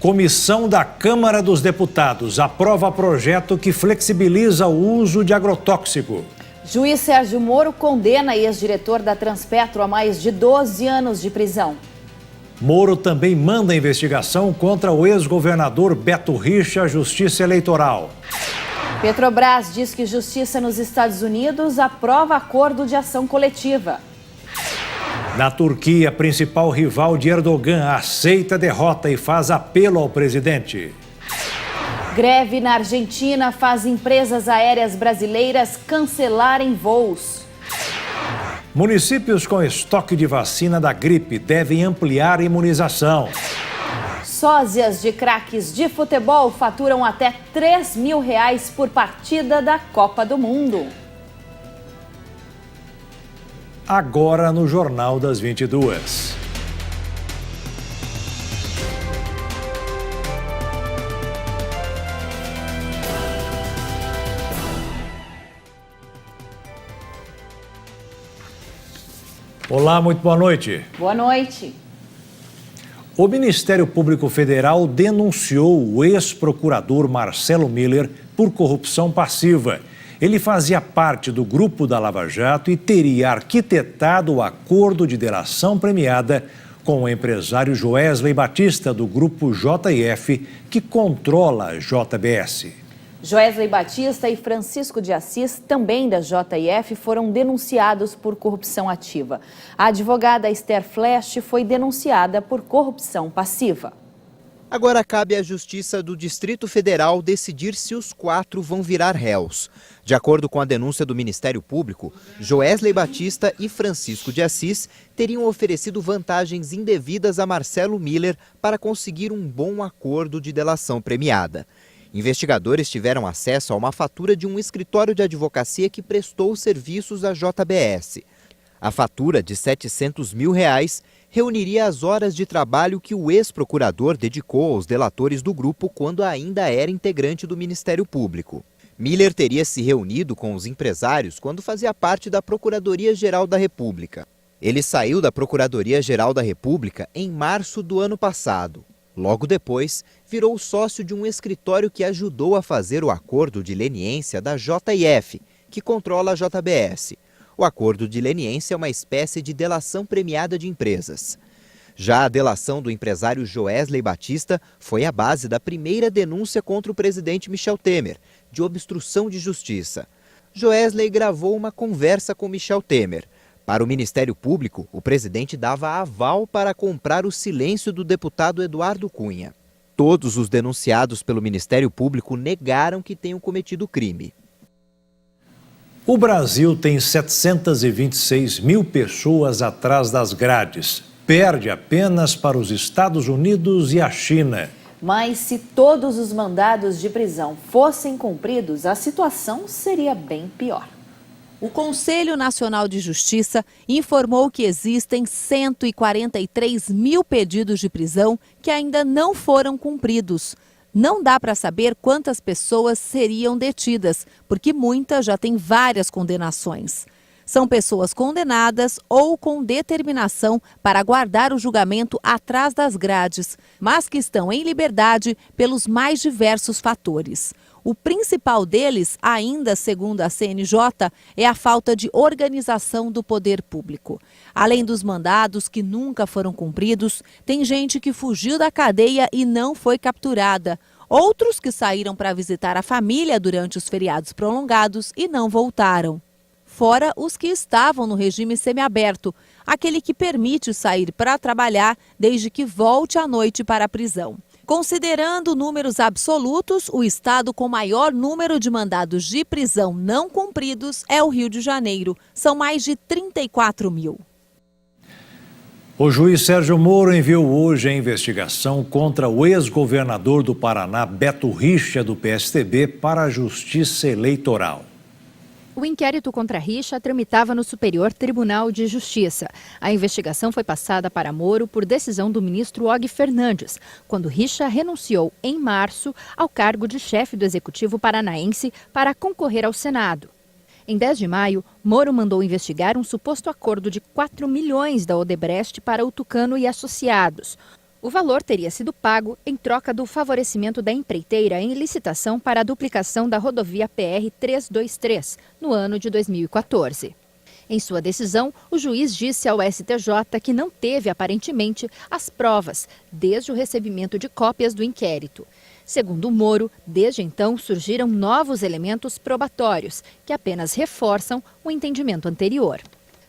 Comissão da Câmara dos Deputados aprova projeto que flexibiliza o uso de agrotóxico. Juiz Sérgio Moro condena ex-diretor da Transpetro a mais de 12 anos de prisão. Moro também manda investigação contra o ex-governador Beto Richa à Justiça Eleitoral. Petrobras diz que justiça nos Estados Unidos aprova acordo de ação coletiva. Na Turquia, principal rival de Erdogan aceita a derrota e faz apelo ao presidente. Greve na Argentina faz empresas aéreas brasileiras cancelarem voos. Municípios com estoque de vacina da gripe devem ampliar a imunização. Sósias de craques de futebol faturam até R$3.000 por partida da Copa do Mundo. Agora no Jornal das 22. Olá, muito boa noite. Boa noite. O Ministério Público Federal denunciou o ex-procurador Marcelo Miller por corrupção passiva. Ele fazia parte do grupo da Lava Jato e teria arquitetado o acordo de delação premiada com o empresário Joesley Batista, do grupo JF, que controla a JBS. Joesley Batista e Francisco de Assis, também da JF, foram denunciados por corrupção ativa. A advogada Esther Flesch foi denunciada por corrupção passiva. Agora cabe à Justiça do Distrito Federal decidir se os 4 vão virar réus. De acordo com a denúncia do Ministério Público, Joesley Batista e Francisco de Assis teriam oferecido vantagens indevidas a Marcelo Miller para conseguir um bom acordo de delação premiada. Investigadores tiveram acesso a uma fatura de um escritório de advocacia que prestou serviços à JBS. A fatura, de R$700 mil, reuniria as horas de trabalho que o ex-procurador dedicou aos delatores do grupo quando ainda era integrante do Ministério Público. Miller teria se reunido com os empresários quando fazia parte da Procuradoria-Geral da República. Ele saiu da Procuradoria-Geral da República em março do ano passado. Logo depois, virou sócio de um escritório que ajudou a fazer o acordo de leniência da JF, que controla a JBS. O acordo de leniência é uma espécie de delação premiada de empresas. Já a delação do empresário Joesley Batista foi a base da primeira denúncia contra o presidente Michel Temer, de obstrução de justiça. Joesley gravou uma conversa com Michel Temer. Para o Ministério Público, o presidente dava aval para comprar o silêncio do deputado Eduardo Cunha. Todos os denunciados pelo Ministério Público negaram que tenham cometido o crime. O Brasil tem 726 mil pessoas atrás das grades. Perde apenas para os Estados Unidos e a China. Mas se todos os mandados de prisão fossem cumpridos, a situação seria bem pior. O Conselho Nacional de Justiça informou que existem 143 mil pedidos de prisão que ainda não foram cumpridos. Não dá para saber quantas pessoas seriam detidas, porque muitas já têm várias condenações. São pessoas condenadas ou com determinação para aguardar o julgamento atrás das grades, mas que estão em liberdade pelos mais diversos fatores. O principal deles, ainda segundo a CNJ, é a falta de organização do poder público. Além dos mandados que nunca foram cumpridos, tem gente que fugiu da cadeia e não foi capturada. Outros que saíram para visitar a família durante os feriados prolongados e não voltaram. Fora os que estavam no regime semiaberto, aquele que permite sair para trabalhar desde que volte à noite para a prisão. Considerando números absolutos, o estado com maior número de mandados de prisão não cumpridos é o Rio de Janeiro. São mais de 34 mil. O juiz Sérgio Moro enviou hoje a investigação contra o ex-governador do Paraná, Beto Richa, do PSDB, para a Justiça Eleitoral. O inquérito contra Richa tramitava no Superior Tribunal de Justiça. A investigação foi passada para Moro por decisão do ministro Og Fernandes, quando Richa renunciou em março ao cargo de chefe do Executivo paranaense para concorrer ao Senado. Em 10 de maio, Moro mandou investigar um suposto acordo de 4 milhões da Odebrecht para o Tucano e associados. O valor teria sido pago em troca do favorecimento da empreiteira em licitação para a duplicação da rodovia PR-323, no ano de 2014. Em sua decisão, o juiz disse ao STJ que não teve, aparentemente, as provas, desde o recebimento de cópias do inquérito. Segundo Moro, desde então surgiram novos elementos probatórios, que apenas reforçam o entendimento anterior.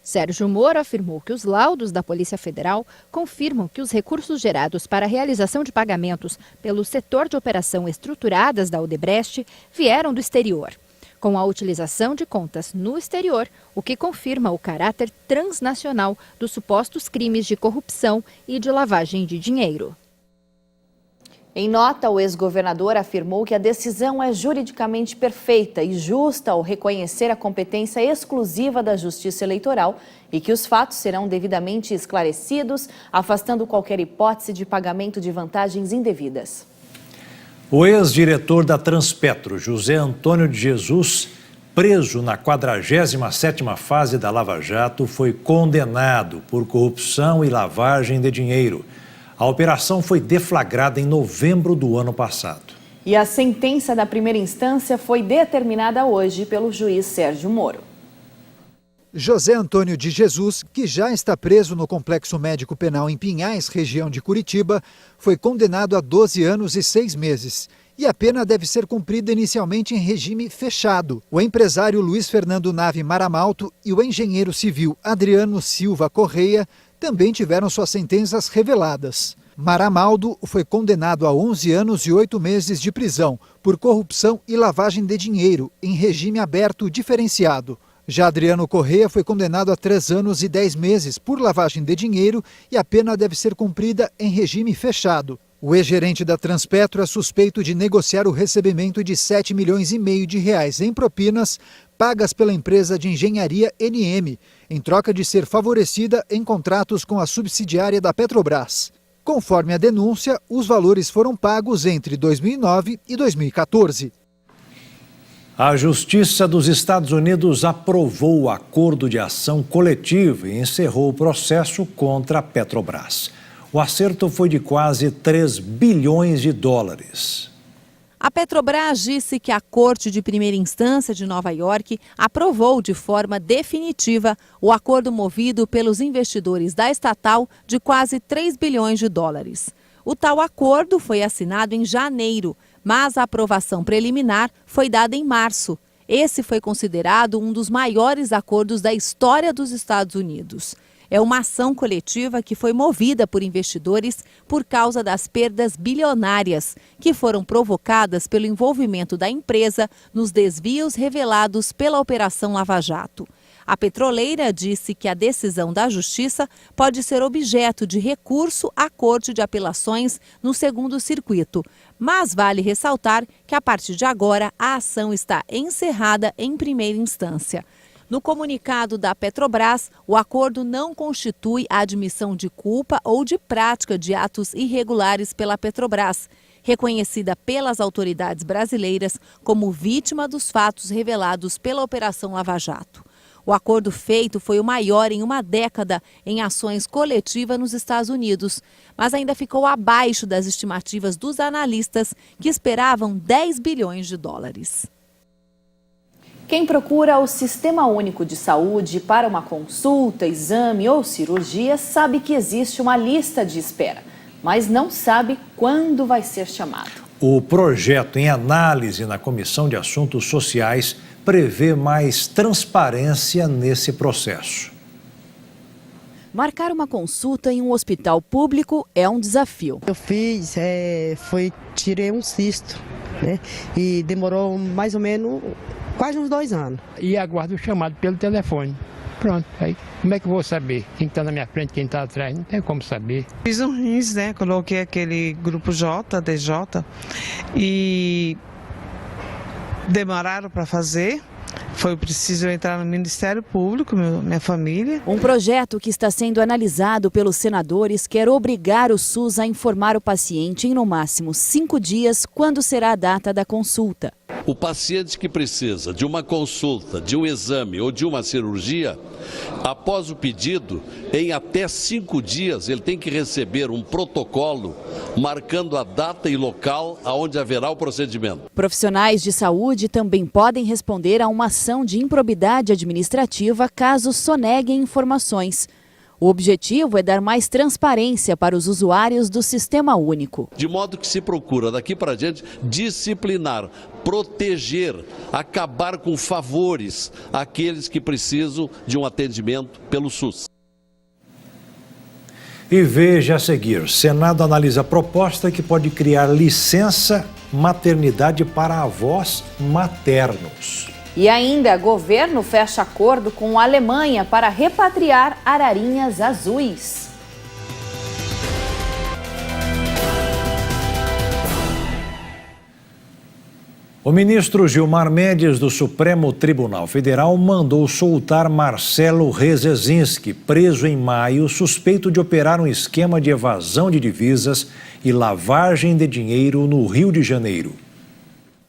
Sérgio Moro afirmou que os laudos da Polícia Federal confirmam que os recursos gerados para a realização de pagamentos pelo setor de operação estruturadas da Odebrecht vieram do exterior, com a utilização de contas no exterior, o que confirma o caráter transnacional dos supostos crimes de corrupção e de lavagem de dinheiro. Em nota, o ex-governador afirmou que a decisão é juridicamente perfeita e justa ao reconhecer a competência exclusiva da Justiça Eleitoral e que os fatos serão devidamente esclarecidos, afastando qualquer hipótese de pagamento de vantagens indevidas. O ex-diretor da Transpetro, José Antônio de Jesus, preso na 47ª fase da Lava Jato, foi condenado por corrupção e lavagem de dinheiro. A operação foi deflagrada em novembro do ano passado. E a sentença da primeira instância foi determinada hoje pelo juiz Sérgio Moro. José Antônio de Jesus, que já está preso no Complexo Médico Penal em Pinhais, região de Curitiba, foi condenado a 12 anos e 6 meses. E a pena deve ser cumprida inicialmente em regime fechado. O empresário Luiz Fernando Nave Maramalto e o engenheiro civil Adriano Silva Correia também tiveram suas sentenças reveladas. Maramaldo foi condenado a 11 anos e 8 meses de prisão por corrupção e lavagem de dinheiro em regime aberto diferenciado. Já Adriano Correia foi condenado a 3 anos e 10 meses por lavagem de dinheiro e a pena deve ser cumprida em regime fechado. O ex-gerente da Transpetro é suspeito de negociar o recebimento de 7,5 milhões de reais em propinas pagas pela empresa de engenharia NM, em troca de ser favorecida em contratos com a subsidiária da Petrobras. Conforme a denúncia, os valores foram pagos entre 2009 e 2014. A Justiça dos Estados Unidos aprovou o acordo de ação coletiva e encerrou o processo contra a Petrobras. O acerto foi de quase 3 bilhões de dólares. A Petrobras disse que a Corte de Primeira Instância de Nova York aprovou de forma definitiva o acordo movido pelos investidores da estatal de quase 3 bilhões de dólares. O tal acordo foi assinado em janeiro, mas a aprovação preliminar foi dada em março. Esse foi considerado um dos maiores acordos da história dos Estados Unidos. É uma ação coletiva que foi movida por investidores por causa das perdas bilionárias que foram provocadas pelo envolvimento da empresa nos desvios revelados pela Operação Lava Jato. A petroleira disse que a decisão da Justiça pode ser objeto de recurso à Corte de Apelações no segundo circuito, mas vale ressaltar que a partir de agora a ação está encerrada em primeira instância. No comunicado da Petrobras, o acordo não constitui a admissão de culpa ou de prática de atos irregulares pela Petrobras, reconhecida pelas autoridades brasileiras como vítima dos fatos revelados pela Operação Lava Jato. O acordo feito foi o maior em uma década em ações coletivas nos Estados Unidos, mas ainda ficou abaixo das estimativas dos analistas, que esperavam 10 bilhões de dólares. Quem procura o Sistema Único de Saúde para uma consulta, exame ou cirurgia sabe que existe uma lista de espera, mas não sabe quando vai ser chamado. O projeto em análise na Comissão de Assuntos Sociais prevê mais transparência nesse processo. Marcar uma consulta em um hospital público é um desafio. Eu fiz, tirei um cisto, né? E demorou mais ou menos quase uns 2 anos. E aguardo o chamado pelo telefone. Pronto, aí como é que eu vou saber? Quem está na minha frente, quem está atrás? Não tem como saber. Fiz um rins, né? Coloquei aquele grupo J, DJ, e demoraram para fazer. Foi preciso entrar no Ministério Público, minha família. Um projeto que está sendo analisado pelos senadores quer obrigar o SUS a informar o paciente em no máximo 5 dias quando será a data da consulta. O paciente que precisa de uma consulta, de um exame ou de uma cirurgia, após o pedido, em até 5 dias, ele tem que receber um protocolo marcando a data e local aonde haverá o procedimento. Profissionais de saúde também podem responder a uma ação de improbidade administrativa caso soneguem informações. O objetivo é dar mais transparência para os usuários do Sistema Único. De modo que se procura, daqui para diante, disciplinar, proteger, acabar com favores àqueles que precisam de um atendimento pelo SUS. E veja a seguir, Senado analisa a proposta que pode criar licença maternidade para avós maternos. E ainda, governo fecha acordo com a Alemanha para repatriar ararinhas azuis. O ministro Gilmar Mendes, do Supremo Tribunal Federal, mandou soltar Marcelo Rezezinski, preso em maio, suspeito de operar um esquema de evasão de divisas e lavagem de dinheiro no Rio de Janeiro.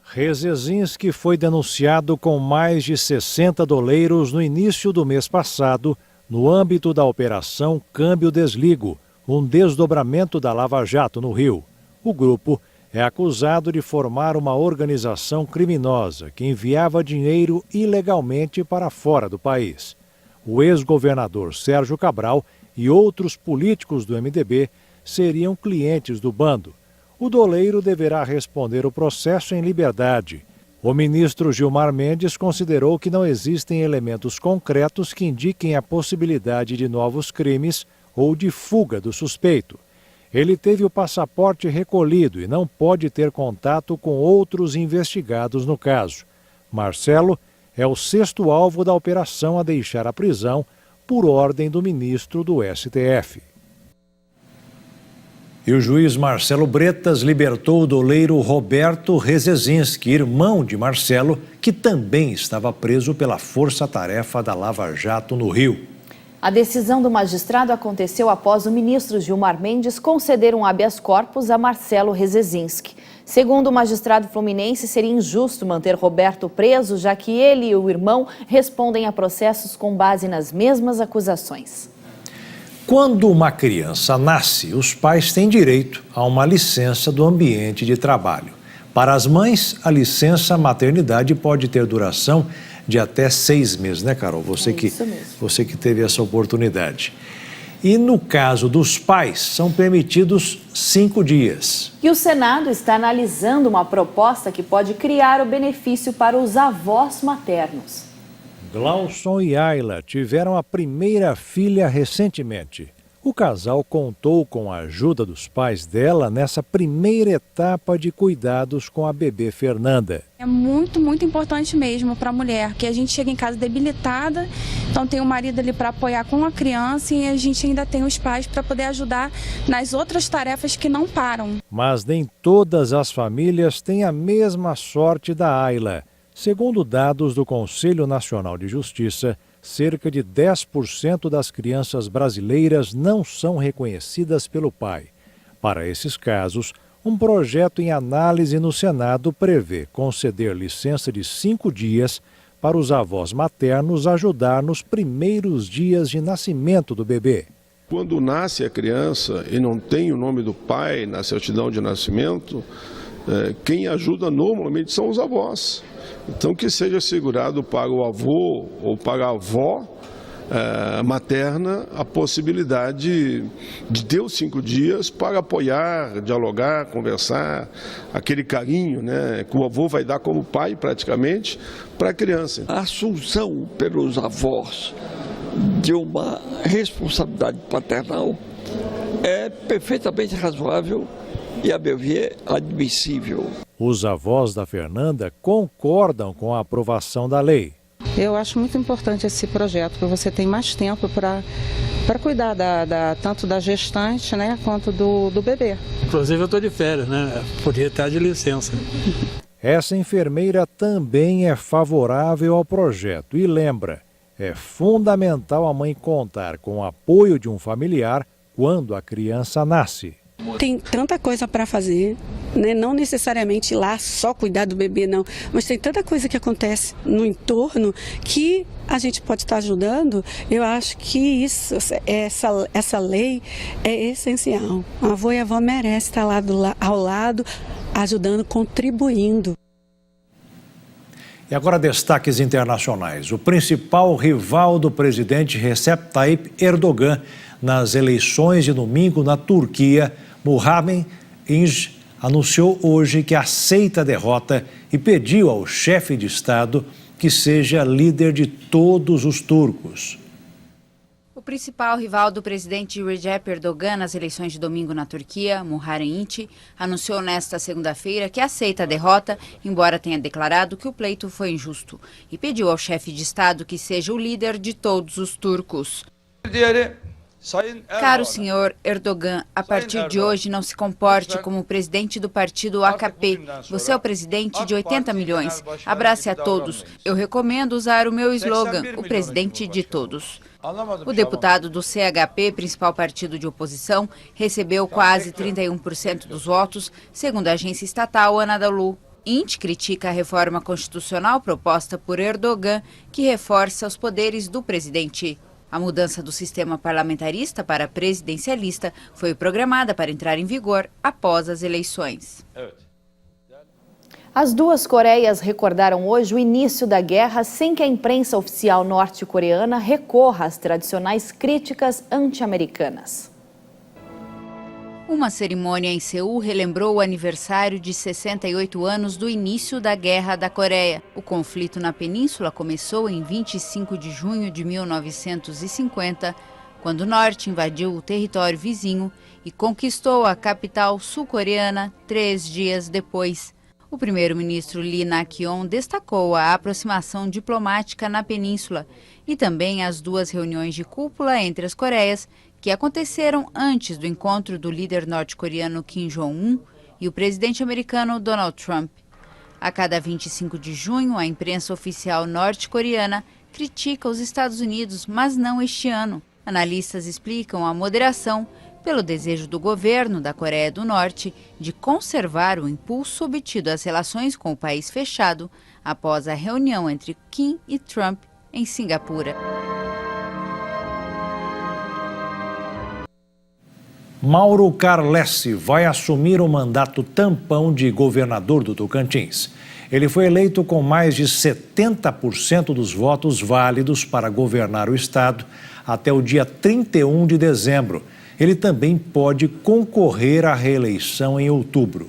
Rezezinski foi denunciado com mais de 60 doleiros no início do mês passado, no âmbito da Operação Câmbio Desligo, um desdobramento da Lava Jato no Rio. O grupo é acusado de formar uma organização criminosa que enviava dinheiro ilegalmente para fora do país. O ex-governador Sérgio Cabral e outros políticos do MDB seriam clientes do bando. O doleiro deverá responder o processo em liberdade. O ministro Gilmar Mendes considerou que não existem elementos concretos que indiquem a possibilidade de novos crimes ou de fuga do suspeito. Ele teve o passaporte recolhido e não pode ter contato com outros investigados no caso. Marcelo é o 6º alvo da operação a deixar a prisão por ordem do ministro do STF. E o juiz Marcelo Bretas libertou o doleiro Roberto Rezezinski, irmão de Marcelo, que também estava preso pela força-tarefa da Lava Jato no Rio. A decisão do magistrado aconteceu após o ministro Gilmar Mendes conceder um habeas corpus a Marcelo Rezezinski. Segundo o magistrado fluminense, seria injusto manter Roberto preso, já que ele e o irmão respondem a processos com base nas mesmas acusações. Quando uma criança nasce, os pais têm direito a uma licença do ambiente de trabalho. Para as mães, a licença maternidade pode ter duração de até 6 meses, né, Carol? Você que teve essa oportunidade. E no caso dos pais, são permitidos 5 dias. E o Senado está analisando uma proposta que pode criar o benefício para os avós maternos. Glauson e Ayla tiveram a primeira filha recentemente. O casal contou com a ajuda dos pais dela nessa primeira etapa de cuidados com a bebê Fernanda. É muito, muito importante mesmo para a mulher, que a gente chega em casa debilitada, então tem o marido ali para apoiar com a criança e a gente ainda tem os pais para poder ajudar nas outras tarefas que não param. Mas nem todas as famílias têm a mesma sorte da Ayla. Segundo dados do Conselho Nacional de Justiça, cerca de 10% das crianças brasileiras não são reconhecidas pelo pai. Para esses casos, um projeto em análise no Senado prevê conceder licença de 5 dias para os avós maternos ajudar nos primeiros dias de nascimento do bebê. Quando nasce a criança e não tem o nome do pai na certidão de nascimento, quem ajuda normalmente são os avós. Então que seja assegurado para o avô ou para a avó materna a possibilidade de ter os 5 dias para apoiar, dialogar, conversar, aquele carinho, né, que o avô vai dar como pai praticamente para a criança. A assunção pelos avós de uma responsabilidade paternal é perfeitamente razoável e, a meu ver, admissível. Os avós da Fernanda concordam com a aprovação da lei. Eu acho muito importante esse projeto, porque você tem mais tempo para cuidar tanto da gestante, né, quanto do bebê. Inclusive eu estou de férias, né? Podia estar de licença. Essa enfermeira também é favorável ao projeto e lembra, é fundamental a mãe contar com o apoio de um familiar quando a criança nasce. Tem tanta coisa para fazer, né? Não necessariamente ir lá só cuidar do bebê, não. Mas tem tanta coisa que acontece no entorno que a gente pode estar ajudando. Eu acho que essa lei é essencial. A avó e a avó merecem estar lá ao lado, ajudando, contribuindo. E agora destaques internacionais. O principal rival do presidente Recep Tayyip Erdogan nas eleições de domingo na Turquia, Muharrem İnce, anunciou hoje que aceita a derrota e pediu ao chefe de Estado que seja líder de todos os turcos. O principal rival do presidente Recep Erdogan nas eleições de domingo na Turquia, Muharrem İnce, anunciou nesta segunda-feira que aceita a derrota, embora tenha declarado que o pleito foi injusto, e pediu ao chefe de Estado que seja o líder de todos os turcos. Caro senhor Erdogan, a partir de hoje não se comporte como o presidente do partido AKP. Você é o presidente de 80 milhões. Abrace a todos. Eu recomendo usar o meu slogan, o presidente de todos. O deputado do CHP, principal partido de oposição, recebeu quase 31% dos votos, segundo a agência estatal Anadolu. İnce critica a reforma constitucional proposta por Erdogan, que reforça os poderes do presidente. A mudança do sistema parlamentarista para presidencialista foi programada para entrar em vigor após as eleições. As duas Coreias recordaram hoje o início da guerra sem que a imprensa oficial norte-coreana recorra às tradicionais críticas anti-americanas. Uma cerimônia em Seul relembrou o aniversário de 68 anos do início da Guerra da Coreia. O conflito na península começou em 25 de junho de 1950, quando o norte invadiu o território vizinho e conquistou a capital sul-coreana 3 dias depois. O primeiro-ministro Lee Na-kyong destacou a aproximação diplomática na península e também as duas reuniões de cúpula entre as Coreias, que aconteceram antes do encontro do líder norte-coreano Kim Jong-un e o presidente americano Donald Trump. A cada 25 de junho, a imprensa oficial norte-coreana critica os Estados Unidos, mas não este ano. Analistas explicam a moderação pelo desejo do governo da Coreia do Norte de conservar o impulso obtido às relações com o país fechado após a reunião entre Kim e Trump em Singapura. Mauro Carlessi vai assumir o mandato tampão de governador do Tocantins. Ele foi eleito com mais de 70% dos votos válidos para governar o estado até o dia 31 de dezembro. Ele também pode concorrer à reeleição em outubro.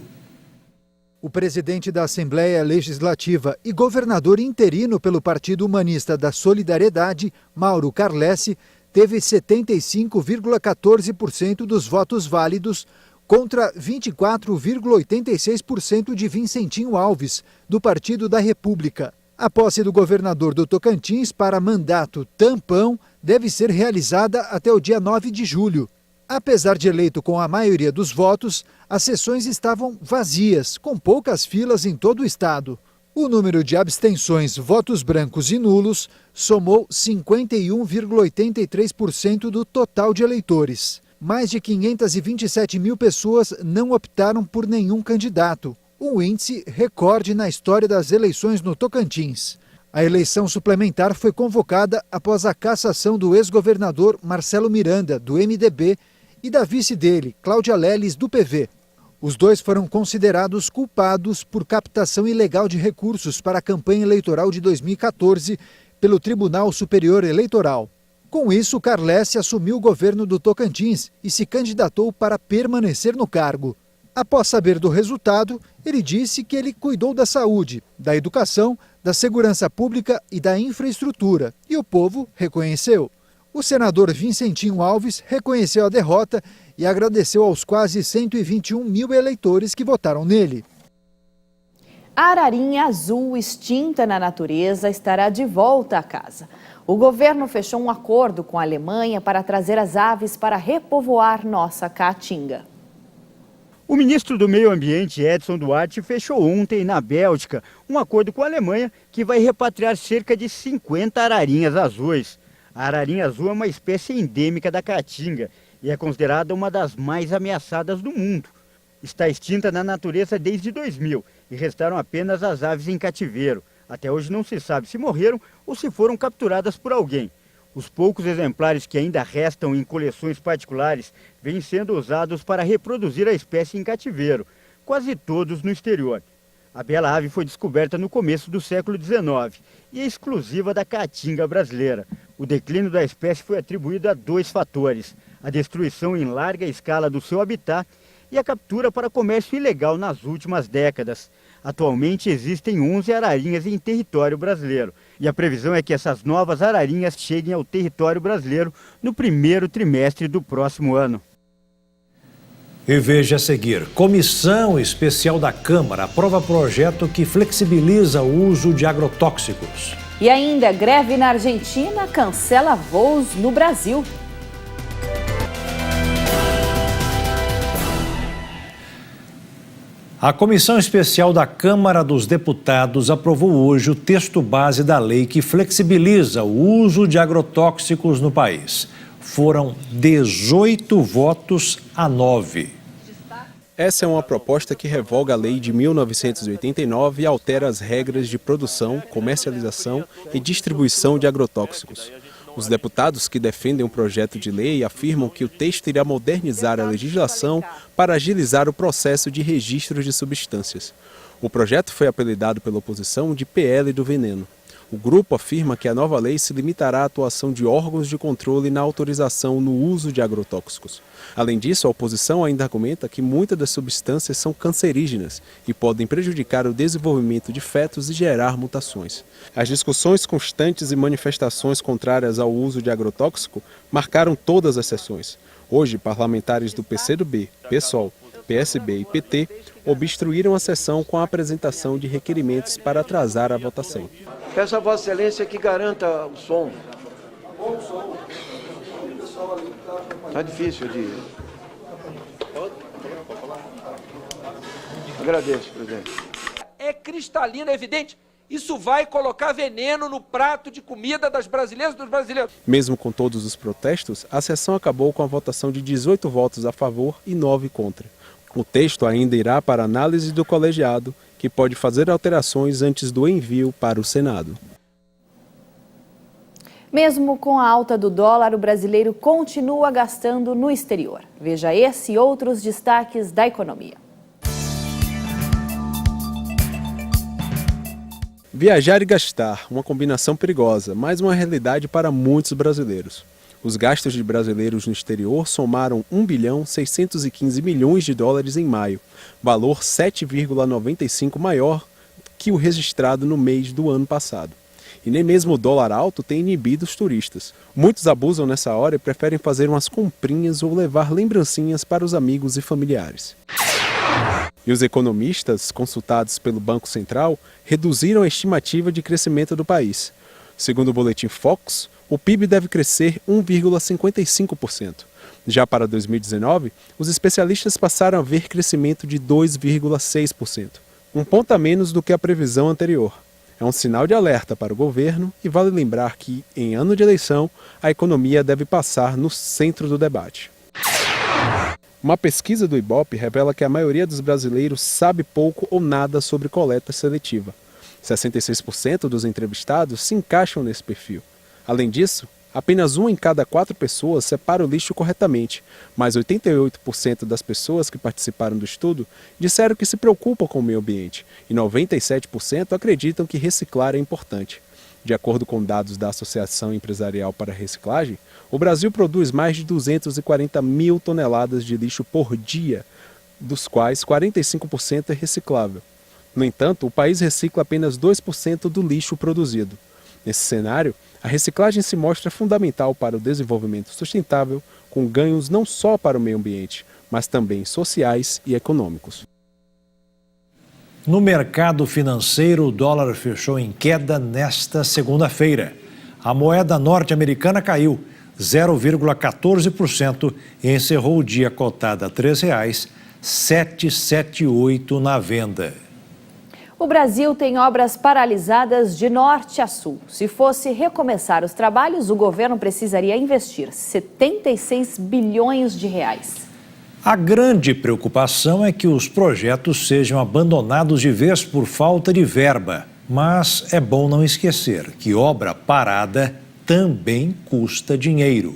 O presidente da Assembleia Legislativa e governador interino pelo Partido Humanista da Solidariedade, Mauro Carlessi, teve 75,14% dos votos válidos contra 24,86% de Vincentinho Alves, do Partido da República. A posse do governador do Tocantins para mandato tampão deve ser realizada até o dia 9 de julho. Apesar de eleito com a maioria dos votos, as sessões estavam vazias, com poucas filas em todo o estado. O número de abstenções, votos brancos e nulos somou 51,83% do total de eleitores. Mais de 527 mil pessoas não optaram por nenhum candidato, um índice recorde na história das eleições no Tocantins. A eleição suplementar foi convocada após a cassação do ex-governador Marcelo Miranda, do MDB, e da vice dele, Cláudia Leles, do PV. Os dois foram considerados culpados por captação ilegal de recursos para a campanha eleitoral de 2014 pelo Tribunal Superior Eleitoral. Com isso, Carlessi assumiu o governo do Tocantins e se candidatou para permanecer no cargo. Após saber do resultado, ele disse que ele cuidou da saúde, da educação, da segurança pública e da infraestrutura, e o povo reconheceu. O senador Vincentinho Alves reconheceu a derrota e agradeceu aos quase 121 mil eleitores que votaram nele. A ararinha azul extinta na natureza estará de volta a casa. O governo fechou um acordo com a Alemanha para trazer as aves para repovoar nossa caatinga. O ministro do Meio Ambiente, Edson Duarte, fechou ontem na Bélgica um acordo com a Alemanha que vai repatriar cerca de 50 ararinhas azuis. A ararinha azul é uma espécie endêmica da caatinga e é considerada uma das mais ameaçadas do mundo. está extinta na natureza desde 2000 e restaram apenas as aves em cativeiro. Até hoje não se sabe se morreram ou se foram capturadas por alguém. Os poucos exemplares que ainda restam em coleções particulares vêm sendo usados para reproduzir a espécie em cativeiro, quase todos no exterior. A bela ave foi descoberta no começo do século XIX e é exclusiva da caatinga brasileira. O declínio da espécie foi atribuído a 2 fatores: a destruição em larga escala do seu habitat e a captura para comércio ilegal nas últimas décadas. Atualmente existem 11 ararinhas em território brasileiro e a previsão é que essas novas ararinhas cheguem ao território brasileiro no primeiro trimestre do próximo ano. E veja a seguir, Comissão Especial da Câmara aprova projeto que flexibiliza o uso de agrotóxicos. E ainda, greve na Argentina cancela voos no Brasil. A Comissão Especial da Câmara dos Deputados aprovou hoje o texto base da lei que flexibiliza o uso de agrotóxicos no país. Foram 18 votos a 9. Essa é uma proposta que revoga a lei de 1989 e altera as regras de produção, comercialização e distribuição de agrotóxicos. Os deputados que defendem o projeto de lei afirmam que o texto irá modernizar a legislação para agilizar o processo de registro de substâncias. O projeto foi apelidado pela oposição de PL do veneno. O grupo afirma que a nova lei se limitará à atuação de órgãos de controle na autorização no uso de agrotóxicos. Além disso, a oposição ainda argumenta que muitas das substâncias são cancerígenas e podem prejudicar o desenvolvimento de fetos e gerar mutações. As discussões constantes e manifestações contrárias ao uso de agrotóxico marcaram todas as sessões. Hoje, parlamentares do PCdoB, PSOL, PSB e PT obstruíram a sessão com a apresentação de requerimentos para atrasar a votação. Peço a Vossa Excelência que garanta o som. Está difícil de... Agradeço, presidente. É cristalino, é evidente. Isso vai colocar veneno no prato de comida das brasileiras e dos brasileiros. Mesmo com todos os protestos, a sessão acabou com a votação de 18 votos a favor e 9 contra. O texto ainda irá para análise do colegiado, que pode fazer alterações antes do envio para o Senado. Mesmo com a alta do dólar, o brasileiro continua gastando no exterior. Veja esse e outros destaques da economia. Viajar e gastar, uma combinação perigosa, mas uma realidade para muitos brasileiros. Os gastos de brasileiros no exterior somaram 1,615 bilhões de dólares em maio, valor 7,95 maior que o registrado no mês do ano passado. E nem mesmo o dólar alto tem inibido os turistas. Muitos abusam nessa hora e preferem fazer umas comprinhas ou levar lembrancinhas para os amigos e familiares. E os economistas, consultados pelo Banco Central, reduziram a estimativa de crescimento do país. Segundo o boletim Focus, o PIB deve crescer 1,55%. Já para 2019, os especialistas passaram a ver crescimento de 2,6%, um ponto a menos do que a previsão anterior. É um sinal de alerta para o governo e vale lembrar que, em ano de eleição, a economia deve passar no centro do debate. Uma pesquisa do Ibope revela que a maioria dos brasileiros sabe pouco ou nada sobre coleta seletiva. 66% dos entrevistados se encaixam nesse perfil. Além disso, apenas 1 em cada 4 pessoas separa o lixo corretamente, mas 88% das pessoas que participaram do estudo disseram que se preocupam com o meio ambiente e 97% acreditam que reciclar é importante. De acordo com dados da Associação Empresarial para a Reciclagem, o Brasil produz mais de 240 mil toneladas de lixo por dia, dos quais 45% é reciclável. No entanto, o país recicla apenas 2% do lixo produzido. Nesse cenário, a reciclagem se mostra fundamental para o desenvolvimento sustentável, com ganhos não só para o meio ambiente, mas também sociais e econômicos. No mercado financeiro, o dólar fechou em queda nesta segunda-feira. A moeda norte-americana caiu 0,14% e encerrou o dia cotada a R$ 3,778 na venda. O Brasil tem obras paralisadas de norte a sul. Se fosse recomeçar os trabalhos, o governo precisaria investir 76 bilhões de reais. A grande preocupação é que os projetos sejam abandonados de vez por falta de verba. Mas é bom não esquecer que obra parada também custa dinheiro.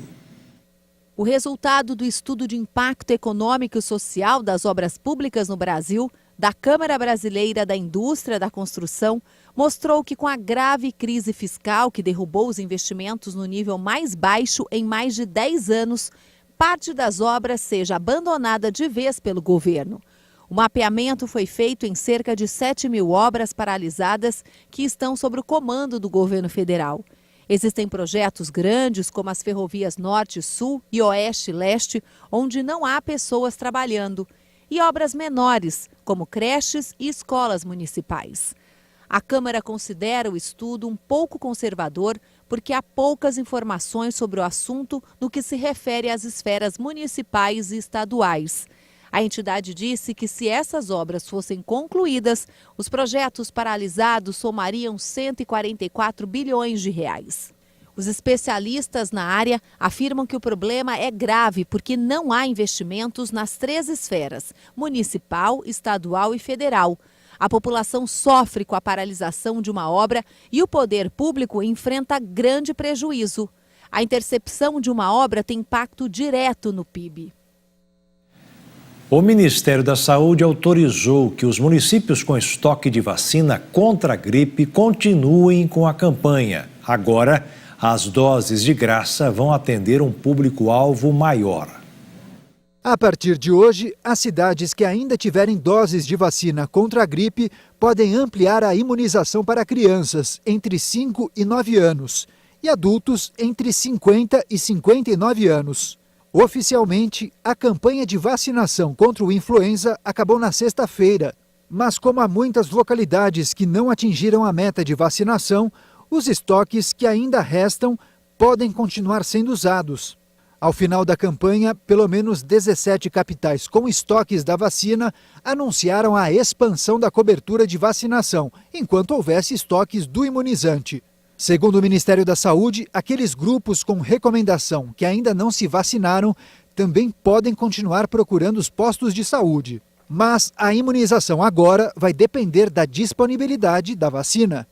O resultado do estudo de impacto econômico e social das obras públicas no Brasil, da Câmara Brasileira da Indústria da Construção, mostrou que com a grave crise fiscal que derrubou os investimentos no nível mais baixo em mais de 10 anos, parte das obras seja abandonada de vez pelo governo. O mapeamento foi feito em cerca de 7.000 obras paralisadas que estão sob o comando do governo federal. Existem projetos grandes, como as ferrovias Norte e Sul e Oeste e Leste, onde não há pessoas trabalhando, e obras menores, como creches e escolas municipais. A Câmara considera o estudo um pouco conservador porque há poucas informações sobre o assunto no que se refere às esferas municipais e estaduais. A entidade disse que se essas obras fossem concluídas, os projetos paralisados somariam 144 bilhões de reais. Os especialistas na área afirmam que o problema é grave porque não há investimentos nas 3 esferas, municipal, estadual e federal. A população sofre com a paralisação de uma obra e o poder público enfrenta grande prejuízo. A intercepção de uma obra tem impacto direto no PIB. O Ministério da Saúde autorizou que os municípios com estoque de vacina contra a gripe continuem com a campanha. Agora, as doses de graça vão atender um público-alvo maior. A partir de hoje, as cidades que ainda tiverem doses de vacina contra a gripe podem ampliar a imunização para crianças entre 5 e 9 anos e adultos entre 50 e 59 anos. Oficialmente, a campanha de vacinação contra o influenza acabou na sexta-feira, mas como há muitas localidades que não atingiram a meta de vacinação, os estoques que ainda restam podem continuar sendo usados. Ao final da campanha, pelo menos 17 capitais com estoques da vacina anunciaram a expansão da cobertura de vacinação, enquanto houvesse estoques do imunizante. Segundo o Ministério da Saúde, aqueles grupos com recomendação que ainda não se vacinaram também podem continuar procurando os postos de saúde. Mas a imunização agora vai depender da disponibilidade da vacina.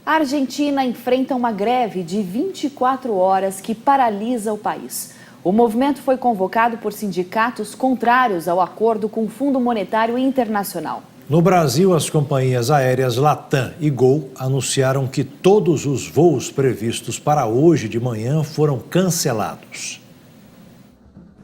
A Argentina enfrenta uma greve de 24 horas que paralisa o país. O movimento foi convocado por sindicatos contrários ao acordo com o Fundo Monetário Internacional. No Brasil, as companhias aéreas Latam e Gol anunciaram que todos os voos previstos para hoje de manhã foram cancelados.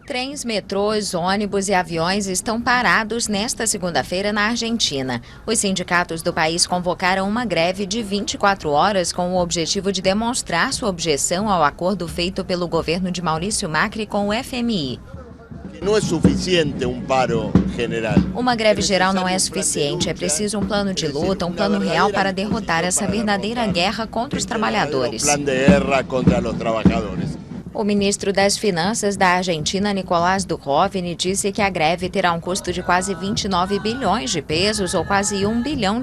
Trens, metrôs, ônibus e aviões estão parados nesta segunda-feira na Argentina. Os sindicatos do país convocaram uma greve de 24 horas com o objetivo de demonstrar sua objeção ao acordo feito pelo governo de Maurício Macri com o FMI. Não é suficiente um paro geral. Uma greve geral não é suficiente. É preciso um plano de luta, um plano real para derrotar essa verdadeira guerra contra os trabalhadores. Plano de guerra contra os trabalhadores. O ministro das Finanças da Argentina, Nicolás Duchovny, disse que a greve terá um custo de quase 29 bilhões de pesos ou quase $1 bilhão.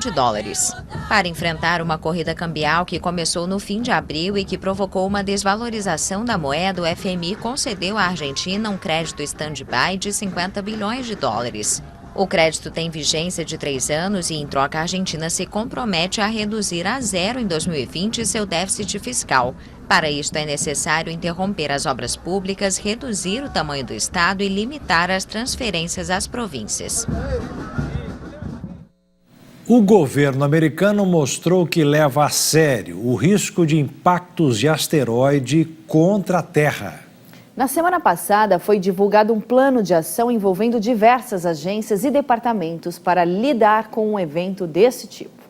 Para enfrentar uma corrida cambial que começou no fim de abril e que provocou uma desvalorização da moeda, o FMI concedeu à Argentina um crédito stand-by de $50 bilhões. O crédito tem vigência de 3 anos e, em troca, a Argentina se compromete a reduzir a 0 em 2020 seu déficit fiscal. Para isto, é necessário interromper as obras públicas, reduzir o tamanho do Estado e limitar as transferências às províncias. O governo americano mostrou que leva a sério o risco de impactos de asteroide contra a Terra. Na semana passada, foi divulgado um plano de ação envolvendo diversas agências e departamentos para lidar com um evento desse tipo.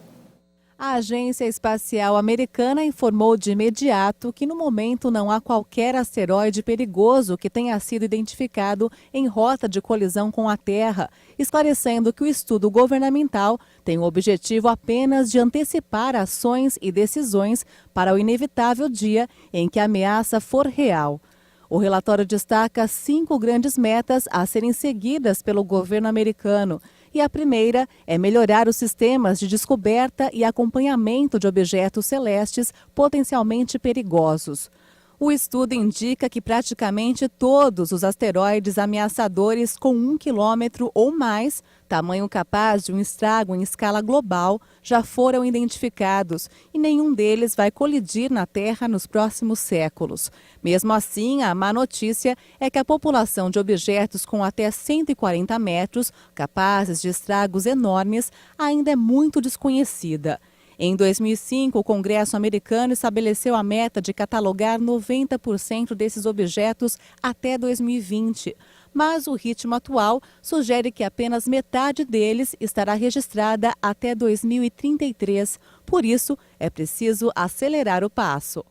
A Agência Espacial Americana informou de imediato que no momento não há qualquer asteroide perigoso que tenha sido identificado em rota de colisão com a Terra, esclarecendo que o estudo governamental tem o objetivo apenas de antecipar ações e decisões para o inevitável dia em que a ameaça for real. O relatório destaca 5 grandes metas a serem seguidas pelo governo americano. E a primeira é melhorar os sistemas de descoberta e acompanhamento de objetos celestes potencialmente perigosos. O estudo indica que praticamente todos os asteroides ameaçadores com 1 quilômetro ou mais, tamanho capaz de um estrago em escala global, já foram identificados e nenhum deles vai colidir na Terra nos próximos séculos. Mesmo assim, a má notícia é que a população de objetos com até 140 metros, capazes de estragos enormes, ainda é muito desconhecida. Em 2005, o Congresso americano estabeleceu a meta de catalogar 90% desses objetos até 2020. Mas o ritmo atual sugere que apenas metade deles estará registrada até 2033. Por isso, é preciso acelerar o passo.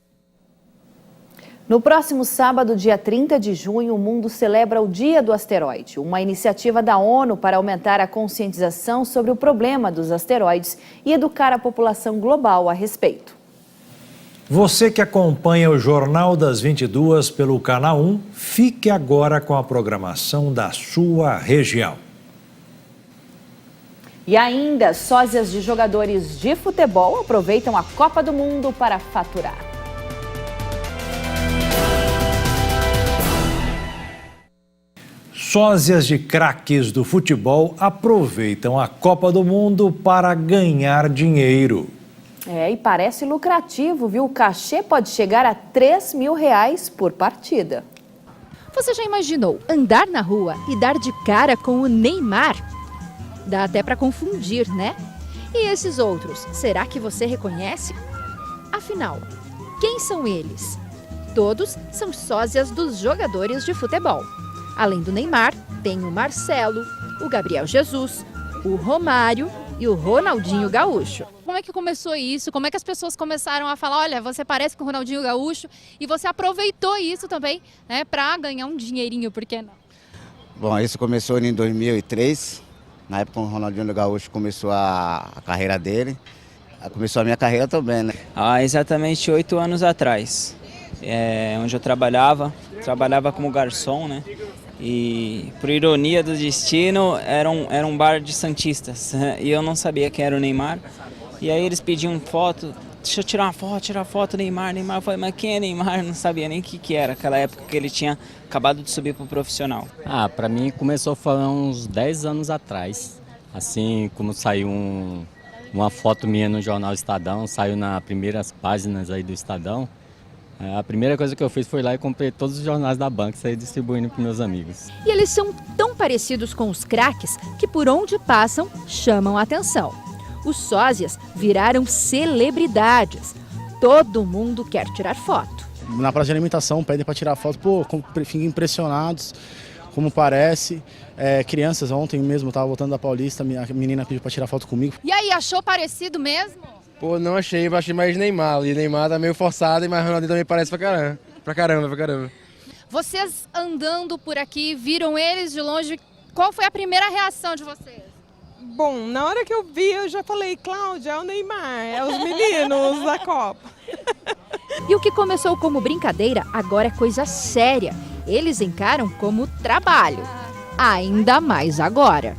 No próximo sábado, dia 30 de junho, o mundo celebra o Dia do Asteroide, uma iniciativa da ONU para aumentar a conscientização sobre o problema dos asteroides e educar a população global a respeito. Você que acompanha o Jornal das 22 pelo Canal 1, fique agora com a programação da sua região. E ainda, sósias de jogadores de futebol aproveitam a Copa do Mundo para faturar. Sósias de craques do futebol aproveitam a Copa do Mundo para ganhar dinheiro. E parece lucrativo, viu? O cachê pode chegar a R$3.000 por partida. Você já imaginou andar na rua e dar de cara com o Neymar? Dá até para confundir, né? E esses outros, será que você reconhece? Afinal, quem são eles? Todos são sósias dos jogadores de futebol. Além do Neymar, tem o Marcelo, o Gabriel Jesus, o Romário e o Ronaldinho Gaúcho. Como é que começou isso? Como é que as pessoas começaram a falar, olha, você parece com o Ronaldinho Gaúcho, e você aproveitou isso também, né, para ganhar um dinheirinho, por que não? Bom, isso começou em 2003, na época o Ronaldinho Gaúcho começou a carreira dele, começou a minha carreira também, né? Há exatamente 8 anos atrás, onde eu trabalhava como garçom, né? E, por ironia do destino, era um bar de santistas, e eu não sabia quem era o Neymar. E aí eles pediam foto, deixa eu tirar uma foto, Neymar. Eu falei, mas quem é Neymar? Eu não sabia nem o que era, aquela época que ele tinha acabado de subir pro profissional. Pra mim começou uns 10 anos atrás, assim como saiu uma foto minha no jornal Estadão, saiu nas primeiras páginas aí do Estadão. A primeira coisa que eu fiz foi lá e comprei todos os jornais da banca e saí distribuindo para meus amigos. E eles são tão parecidos com os craques que por onde passam chamam a atenção. Os sósias viraram celebridades. Todo mundo quer tirar foto. Na praça de alimentação pedem para tirar foto, ficam impressionados, como parece. Crianças, ontem mesmo eu estava voltando da Paulista, a menina pediu para tirar foto comigo. E aí, achou parecido mesmo? Pô, não achei, eu achei mais Neymar. E Neymar tá meio forçado, mas Ronaldinho também parece pra caramba. Vocês andando por aqui, viram eles de longe, qual foi a primeira reação de vocês? Bom, na hora que eu vi, eu já falei, Cláudia, é o Neymar, é os meninos da Copa. E o que começou como brincadeira, agora é coisa séria. Eles encaram como trabalho, ainda mais agora.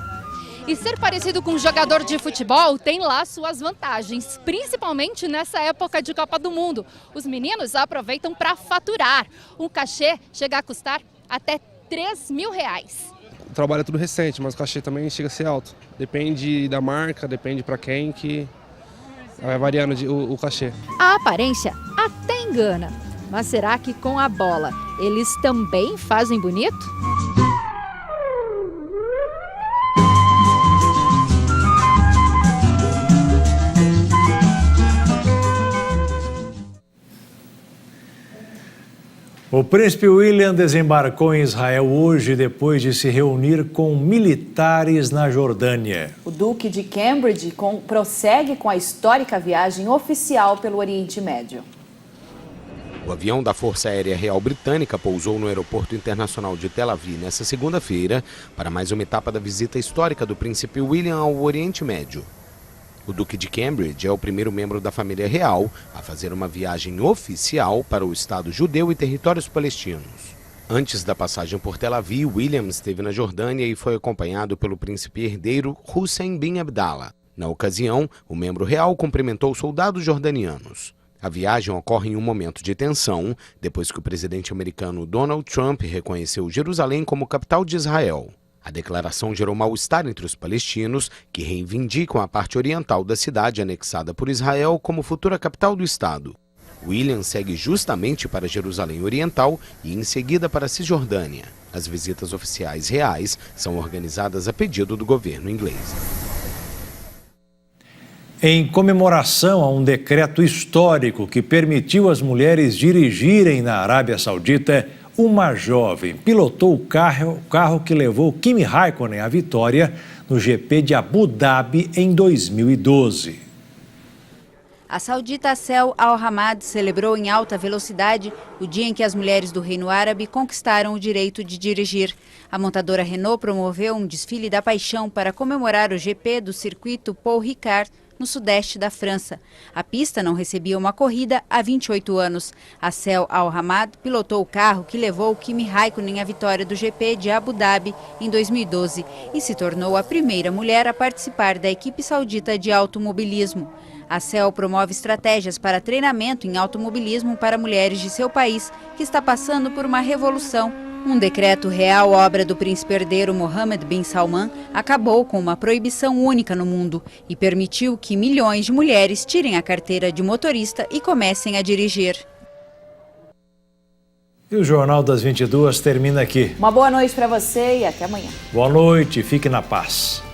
E ser parecido com um jogador de futebol tem lá suas vantagens, principalmente nessa época de Copa do Mundo. Os meninos aproveitam para faturar. Um cachê chega a custar até R$3.000. O trabalho é tudo recente, mas o cachê também chega a ser alto. Depende da marca, depende para quem, que vai variando o cachê. A aparência até engana, mas será que com a bola eles também fazem bonito? O príncipe William desembarcou em Israel hoje depois de se reunir com militares na Jordânia. O Duque de Cambridge prossegue com a histórica viagem oficial pelo Oriente Médio. O avião da Força Aérea Real Britânica pousou no Aeroporto Internacional de Tel Aviv nesta segunda-feira para mais uma etapa da visita histórica do príncipe William ao Oriente Médio. O Duque de Cambridge é o primeiro membro da família real a fazer uma viagem oficial para o Estado judeu e territórios palestinos. Antes da passagem por Tel Aviv, William esteve na Jordânia e foi acompanhado pelo príncipe herdeiro Hussein bin Abdallah. Na ocasião, o membro real cumprimentou soldados jordanianos. A viagem ocorre em um momento de tensão, depois que o presidente americano Donald Trump reconheceu Jerusalém como capital de Israel. A declaração gerou mal-estar entre os palestinos, que reivindicam a parte oriental da cidade anexada por Israel como futura capital do estado. William segue justamente para Jerusalém Oriental e em seguida para a Cisjordânia. As visitas oficiais reais são organizadas a pedido do governo inglês. Em comemoração a um decreto histórico que permitiu às mulheres dirigirem na Arábia Saudita, uma jovem pilotou o carro que levou Kimi Raikkonen à vitória no GP de Abu Dhabi em 2012. A saudita Assel Al-Hamad celebrou em alta velocidade o dia em que as mulheres do Reino Árabe conquistaram o direito de dirigir. A montadora Renault promoveu um desfile da paixão para comemorar o GP do circuito Paul Ricard, no sudeste da França. A pista não recebia uma corrida há 28 anos. Assel Al-Hamad pilotou o carro que levou Kimi Raikkonen à vitória do GP de Abu Dhabi em 2012 e se tornou a primeira mulher a participar da equipe saudita de automobilismo. A Assel promove estratégias para treinamento em automobilismo para mulheres de seu país, que está passando por uma revolução. Um decreto real, obra do príncipe herdeiro Mohammed bin Salman, acabou com uma proibição única no mundo e permitiu que milhões de mulheres tirem a carteira de motorista e comecem a dirigir. E o Jornal das 22 termina aqui. Uma boa noite para você e até amanhã. Boa noite, fique na paz.